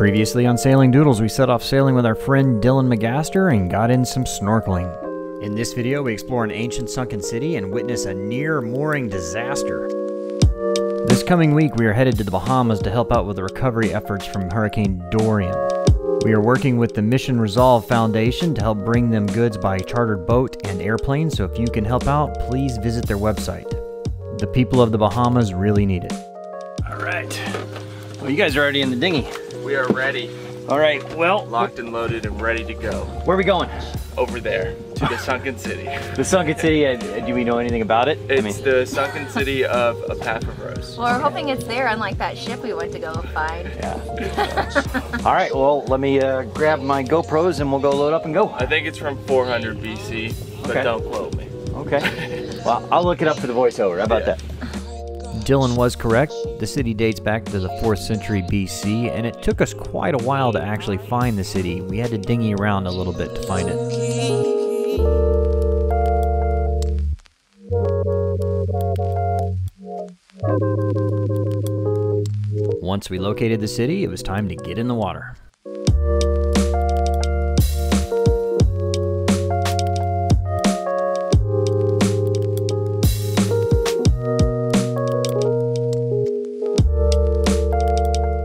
Previously on Sailing Doodles, we set off sailing with our friend Dylan McGaster and got in some snorkeling. In this video, we explore an ancient sunken city and witness a near mooring disaster. This coming week, we are headed to the Bahamas to help out with the recovery efforts from Hurricane Dorian. We are working with the Mission Resolve Foundation to help bring them goods by chartered boat and airplane, so if you can help out, please visit their website. The people of the Bahamas really need it. All right. Well, you guys are already in the dinghy. We are ready. All right, well. Locked and loaded and ready to go. Where are we going? Over there, to the sunken city. The sunken city, do we know anything about it? It's the sunken city of patron. Well, we're hoping it's there, unlike that ship we went to go find. Yeah. All right, well, let me grab my GoPros and we'll go load up and go. I think it's from 400 BC, but okay. Don't quote me. Okay. Well, I'll look it up for the voiceover. How about that? Dylan was correct. The city dates back to the 4th century BC, and it took us quite a while to actually find the city. We had to dinghy around a little bit to find it. Once we located the city, it was time to get in the water.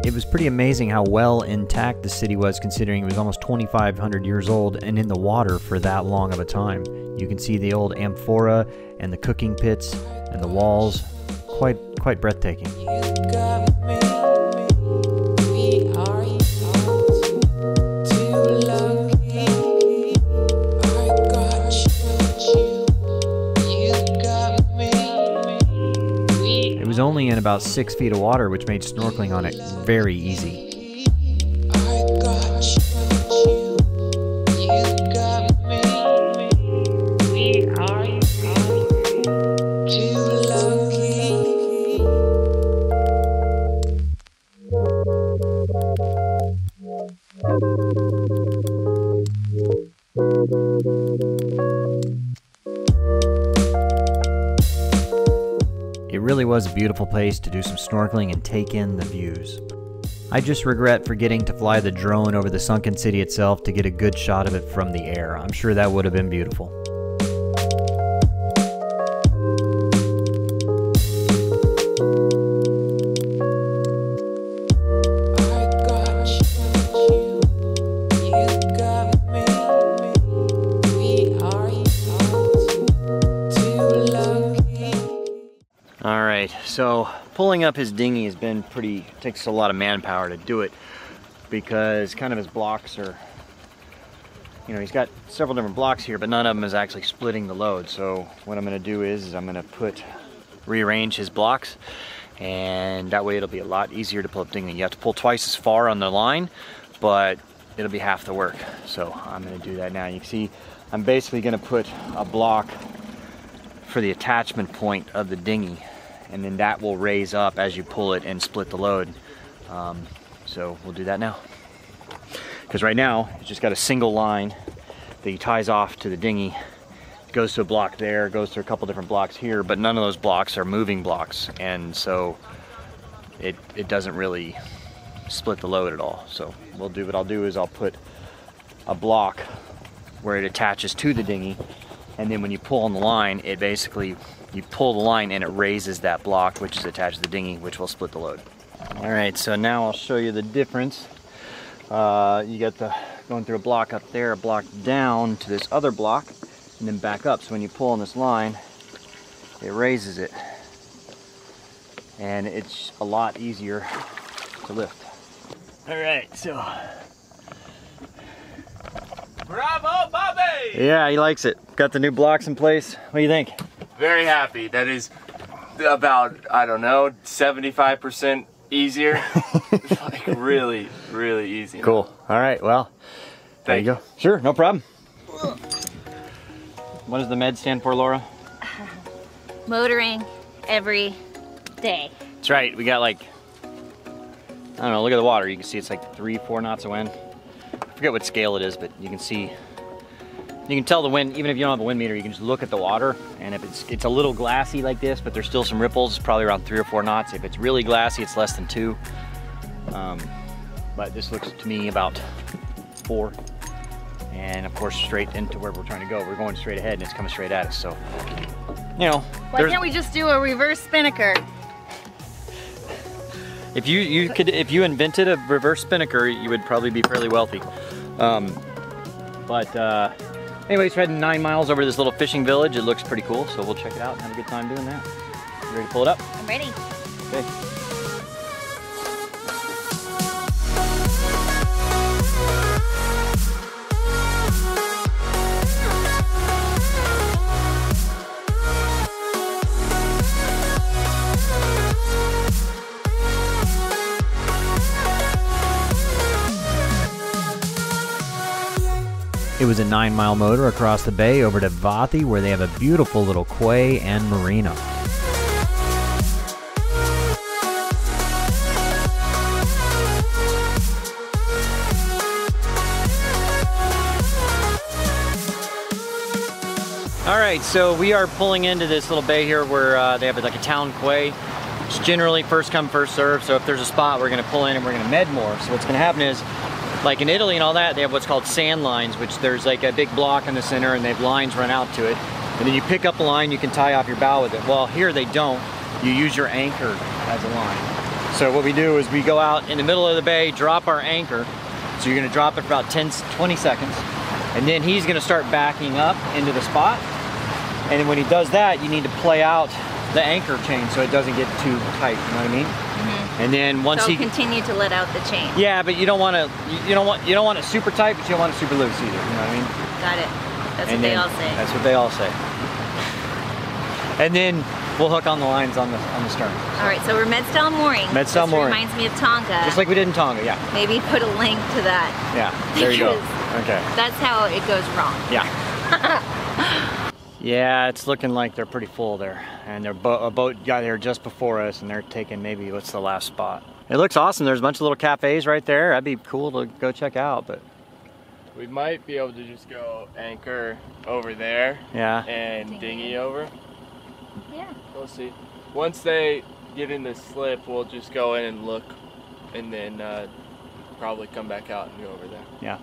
It was pretty amazing how well intact the city was, considering it was almost 2,500 years old and in the water for that long of a time. You can see the old amphora and the cooking pits and the walls. Quite breathtaking. It was only in about 6 feet of water, which made snorkeling on it very easy. It really was a beautiful place to do some snorkeling and take in the views. I just regret forgetting to fly the drone over the sunken city itself to get a good shot of it from the air. I'm sure that would have been beautiful. So pulling up his dinghy has been takes a lot of manpower to do it, because kind of his blocks are, he's got several different blocks here, but none of them is actually splitting the load. So what I'm going to do is I'm going to rearrange his blocks, and that way it'll be a lot easier to pull up dinghy. You have to pull twice as far on the line, but it'll be half the work. So I'm going to do that now. You can see I'm basically going to put a block for the attachment point of the dinghy, and then that will raise up as you pull it and split the load. So we'll do that now. Because right now, it's just got a single line that he ties off to the dinghy. It goes to a block there, goes to a couple different blocks here, but none of those blocks are moving blocks, and so it doesn't really split the load at all. So what I'll do is I'll put a block where it attaches to the dinghy, and then when you pull on the line, it basically, you pull the line and it raises that block which is attached to the dinghy, which will split the load. All right, so now I'll show you the difference. You got going through a block up there, a block down to this other block, and then back up. So when you pull on this line, it raises it, and it's a lot easier to lift. All right, so. Bravo, Bobby! Yeah, he likes it. Got the new blocks in place. What do you think? Very happy. That is about, I don't know, 75% easier. Like really, really easy. Cool. All right, well, there you go. Sure, no problem. What does the med stand for, Laura? Motoring every day. That's right. We got like, I don't know, look at the water. You can see it's like 3-4 knots of wind. I forget what scale it is, but you can see You can tell the wind, even if you don't have a wind meter, you can just look at the water, and if it's a little glassy like this, but there's still some ripples, it's probably around 3 or 4 knots. If it's really glassy, it's less than 2. but this looks to me about 4. And of course, straight into where we're trying to go. We're going straight ahead and it's coming straight at us. So, you know. Why can't we just do a reverse spinnaker? If you invented a reverse spinnaker, you would probably be fairly wealthy. Anyways, we're heading 9 miles over to this little fishing village. It looks pretty cool, so we'll check it out and have a good time doing that. You ready to pull it up? I'm ready. Okay. It was a 9-mile motor across the bay over to Vathi, where they have a beautiful little quay and marina. All right, so we are pulling into this little bay here where they have like a town quay. It's generally first come, first serve. So if there's a spot, we're gonna pull in and we're gonna med more. So what's gonna happen is, like in Italy and all that, they have what's called sand lines, which there's like a big block in the center and they have lines run out to it. And then you pick up a line, you can tie off your bow with it. Well, here they don't. You use your anchor as a line. So what we do is we go out in the middle of the bay, drop our anchor. So you're gonna drop it for about 10-20 seconds. And then he's gonna start backing up into the spot. And then when he does that, you need to play out the anchor chain so it doesn't get too tight, you know what I mean? And then once so continue to let out the chain. Yeah, but you don't want it super tight, but you don't want it super loose either. You know what I mean? Got it. That's what they all say. That's what they all say. And then we'll hook on the lines on the stern. All right, so we're med-style mooring. Med-style mooring. Reminds me of Tonga. Just like we did in Tonga, yeah. Maybe put a link to that. Yeah, there you go. Okay. That's how it goes wrong. Yeah. Yeah, it's looking like they're pretty full there. And a boat got there just before us and they're taking maybe, what's the last spot? It looks awesome. There's a bunch of little cafes right there. That'd be cool to go check out, but. We might be able to just go anchor over there. Yeah. And dinghy over. Yeah. We'll see. Once they get in the slip, we'll just go in and look and then probably come back out and go over there. Yeah.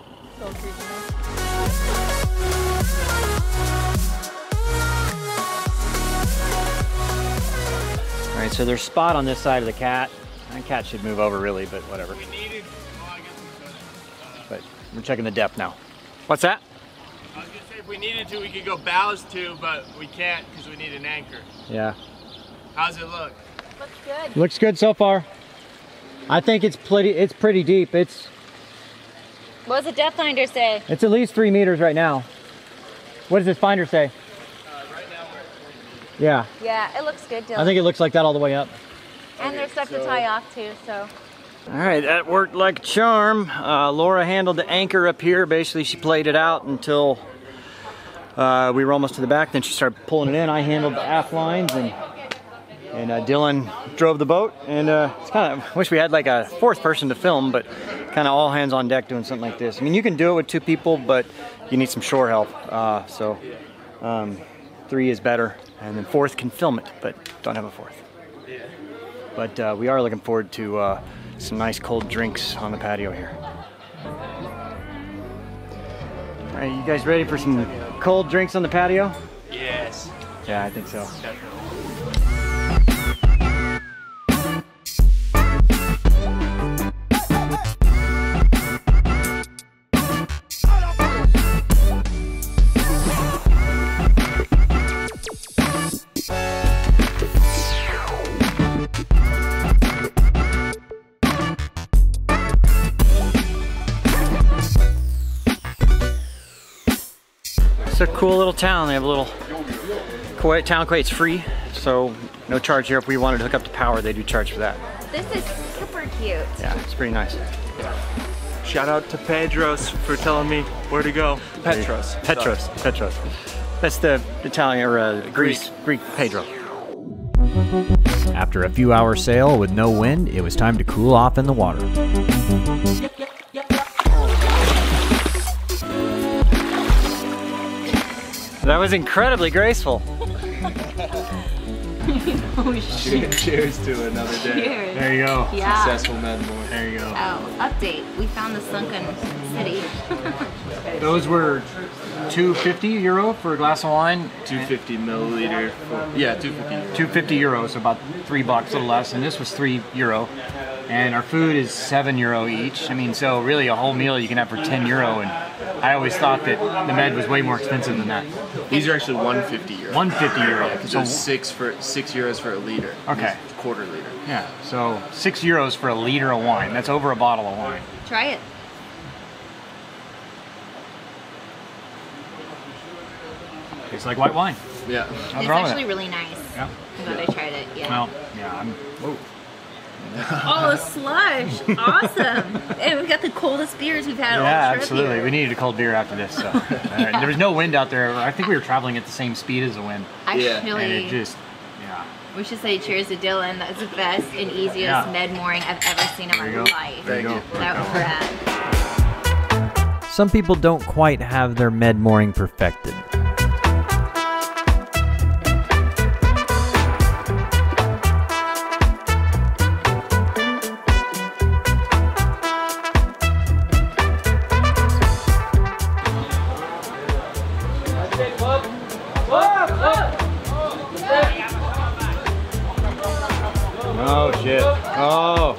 All right, so there's a spot on this side of the cat. The cat should move over really, but whatever. We needed, well, I guess we could. But we're checking the depth now. What's that? I was gonna say if we needed to, we could go bows to, but we can't because we need an anchor. Yeah. How's it look? Looks good. Looks good so far. I think it's pretty deep. What does the depth finder say? It's at least 3 meters right now. What does this finder say? Right now we're at 3 meters. Yeah. Yeah, it looks good, Dylan. I think it looks like that all the way up. And there's stuff to tie off too, so. All right, that worked like a charm. Laura handled the anchor up here. Basically, she played it out until we were almost to the back. Then she started pulling it in. I handled the aft lines, and Dylan drove the boat. And it's kind of wish we had like a fourth person to film, but kind of all hands on deck doing something like this. I mean, you can do it with 2 people, but you need some shore help. So 3 is better, and then 4th can film it, but don't have a 4th. But we are looking forward to some nice cold drinks on the patio here. All right, you guys ready for some cold drinks on the patio? Yes. Yeah, I think so. Definitely. It's a cool little town. They have a little town quay. It's free, so no charge here. If we wanted to hook up to power, they do charge for that. This is super cute. Yeah, it's pretty nice. Shout out to Pedros for telling me where to go. Petros. Petros. That's the Italian or Greek Pedro. After a few hours sail with no wind, it was time to cool off in the water. That was incredibly graceful. Oh shit. Cheers to another day. Cheers. There you go. Yeah. Successful med more. There you go. Oh, update. We found the sunken city. Those were €2.50 for a glass of wine. 250 milliliter. Yeah, 250. €2.50, so about $3, a little less. And this was €3. And our food is €7 each. I mean, so really a whole meal you can have for €10. And I always thought that the med was way more expensive than that. These are actually 150 euro. €150. So €6 for a liter. Okay. Quarter liter. Yeah, so €6 for a liter of wine. That's over a bottle of wine. Try it. Tastes like white wine. Yeah. What's It's wrong with actually it? really nice. Yeah. I'm glad I tried it. Yeah. Well, yeah, whoa. Oh, slush! Awesome. And we've got the coldest beers we've had all Yeah, trip absolutely. here. We needed a cold beer after this. So there was no wind out there. I think we were traveling at the same speed as the wind, Actually, and it just, yeah. we should say cheers to Dylan. That's the best and easiest Yeah. med mooring I've ever seen in my There you go. life. There you go. That was rad. Some people don't quite have their med mooring perfected. Oh shit. Oh.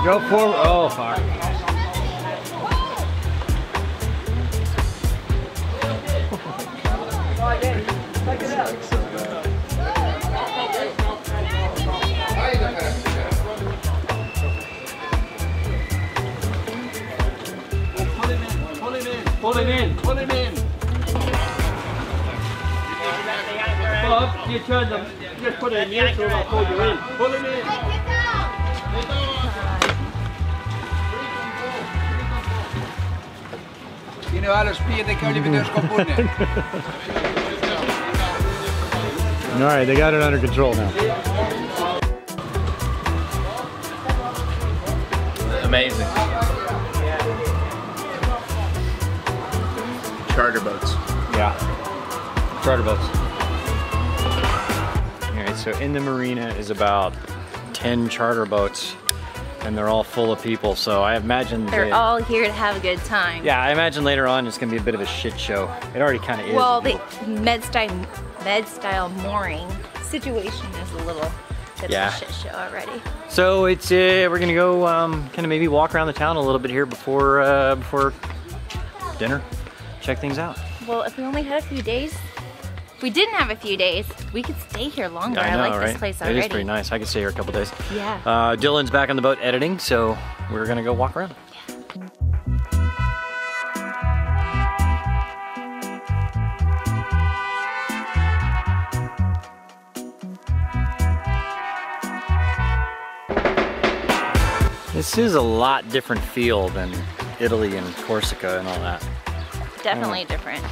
Go forward. Oh fuck. Pull him in. Bob, you turn them, just put it in neutral and I'll pull you in. Pull him in. Tiene allo spie che li vedo scomponere. All right, they got it under control now. Amazing. Charter boats. Yeah. Charter boats. All right, so in the marina is about 10 charter boats, and they're all full of people. So I imagine They're all here to have a good time. Yeah, I imagine later on it's gonna be a bit of a shit show. It already kind of is. Well, the med style mooring situation is a little bit Yeah. of a shit show already. So it's we're gonna go kind of maybe walk around the town a little bit here before dinner. Check things out. Well, if we only had a few days, if we didn't have a few days, we could stay here longer. I, know, like right? this place already. It is pretty nice. I could stay here a couple days. Yeah. Dylan's back on the boat editing, so we're gonna go walk around. This is a lot different feel than Italy and Corsica and all that. Definitely different.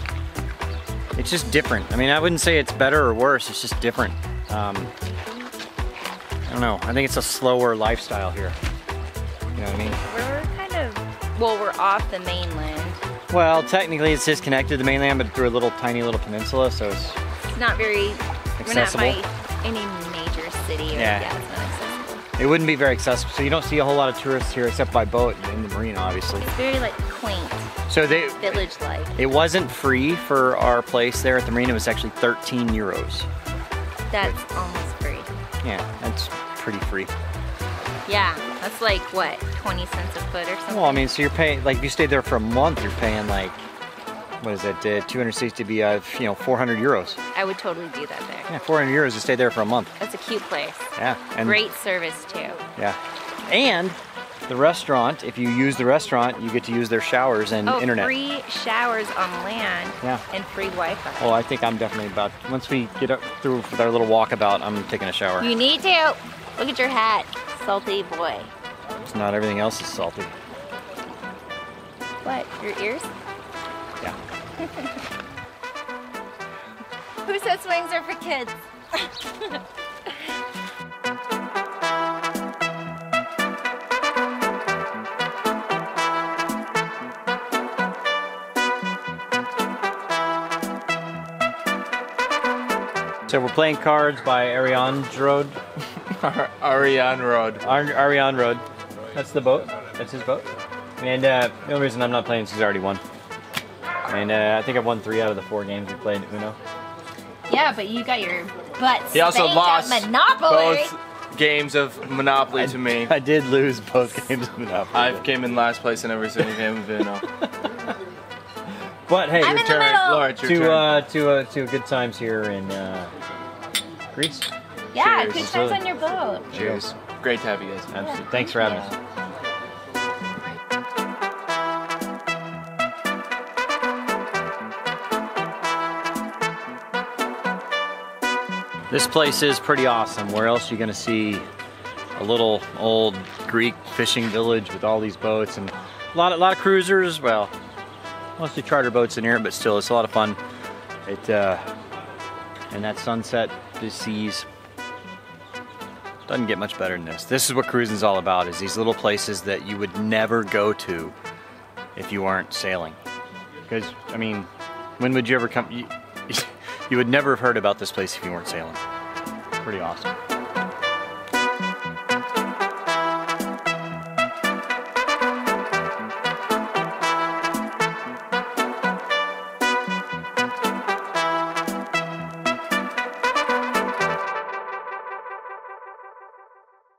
It's just different. I mean, I wouldn't say it's better or worse, it's just different. I don't know, I think it's a slower lifestyle here. You know what I mean? We're kind of, well, we're off the mainland. Well, technically it's disconnected to the mainland, but through a tiny little peninsula, so it's It's not very, accessible. we're not by any major city. Or, Yeah. yeah, it's not accessible. It wouldn't be very accessible, so you don't see a whole lot of tourists here except by boat in the marina, obviously. It's very like quaint, So village-like. it wasn't free for our place there at the marina. It was actually €13. That's almost free. Yeah, that's pretty free. Yeah, that's like what, 20 cents a foot or something? Well, I mean, so you're paying, like if you stayed there for a month, you're paying like, what is that, 260 be, €400. I would totally do that there. Yeah, €400 to stay there for a month. That's a cute place. Yeah. And Great service too. Yeah. And the restaurant, if you use the restaurant, you get to use their showers and Oh, internet. free showers on land. Yeah. And free Wi-Fi. Well, I think I'm definitely about, once we get up through with our little walkabout, I'm taking a shower. You need to. Look at your hat, salty boy. It's not everything else is salty. What, your ears? Yeah. Who said swings are for kids? So we're playing cards by Ariane Road. Ariane Road. Ariane Road. That's the boat. That's his boat. And the only reason I'm not playing is because I already won. And I think I've won 3 out of the 4 games we played Uno. Yeah, but you got your butt He also spanked lost at Monopoly. both games of Monopoly to me. I did lose both games of Monopoly. I came in last place in every single game of Uno. But hey, I'm in the middle. Laura, it's your turn. to good times here in Greece. Yeah, Cheers. good times on your boat. Cheers. Great to have you guys. Absolutely. Thanks for having us. This place is pretty awesome. Where else are you gonna see a little old Greek fishing village with all these boats and a lot of cruisers? Well, mostly charter boats in here, but still, it's a lot of fun. It and that sunset, the seas. Doesn't get much better than this. This is what cruising's all about, is these little places that you would never go to if you weren't sailing. Because, I mean, when would you ever come? You would never have heard about this place if you weren't sailing. Pretty awesome.